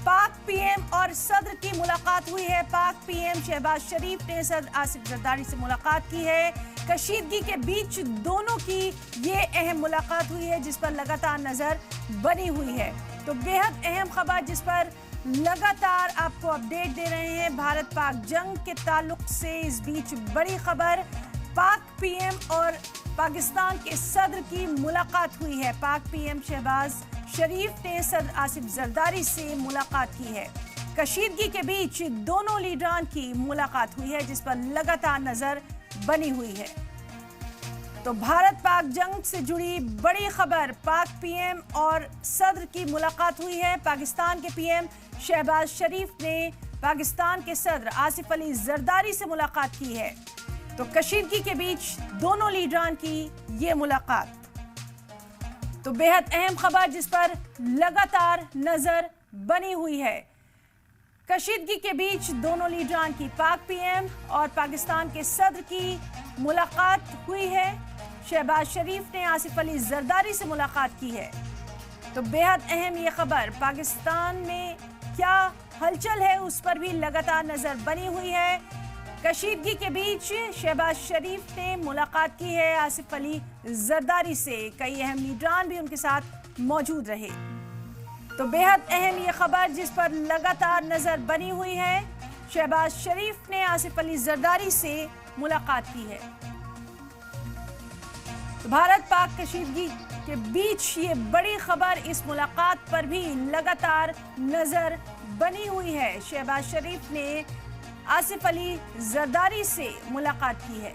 पाक पीएम और सदर की मुलाकात हुई है। पाक पीएम शहबाज शरीफ ने सदर आसिफ जरदारी से मुलाकात की है। कशीदगी के बीच दोनों की ये अहम मुलाकात हुई है, जिस पर लगातार नजर बनी हुई है। तो बेहद अहम खबर जिस पर लगातार आपको अपडेट दे रहे हैं भारत पाक जंग के ताल्लुक से। इस बीच बड़ी खबर, पाक पीएम और पाकिस्तान के सदर की मुलाकात हुई है। पाक पीएम शहबाज शरीफ ने सदर आसिफ जरदारी से मुलाकात की है। कशीदगी के बीच दोनों लीडरान की मुलाकात हुई है, जिस पर लगातार नजर बनी हुई है। तो भारत पाक जंग से जुड़ी बड़ी खबर, पाक पीएम और सदर की मुलाकात हुई है। पाकिस्तान के पीएम शहबाज शरीफ ने पाकिस्तान के सदर आसिफ अली जरदारी से मुलाकात की है। तो कशीदगी के बीच दोनों लीडरान की ये मुलाकात, तो बेहद अहम खबर जिस पर लगातार नजर बनी हुई है। कशीदगी के बीच दोनों लीडरान की, पाक पीएम और पाकिस्तान के सदर की मुलाकात हुई है। शहबाज शरीफ ने आसिफ अली जरदारी से मुलाकात की है। तो बेहद अहम ये खबर, पाकिस्तान में क्या हलचल है उस पर भी लगातार नजर बनी हुई है। कशीदगी के बीच शहबाज शरीफ ने मुलाकात की है आसिफ अली जरदारी से। कई अहम लीडरान भी उनके साथ मौजूद रहे। तो बेहद अहम ये खबर जिस पर लगातार नजर बनी हुई है। शहबाज शरीफ ने आसिफ अली जरदारी से मुलाकात की है। तो भारत पाक कशीदगी के बीच ये बड़ी खबर, इस मुलाकात पर भी लगातार नजर बनी हुई है। शहबाज शरीफ ने आसिफ अली जरदारी से मुलाकात की है।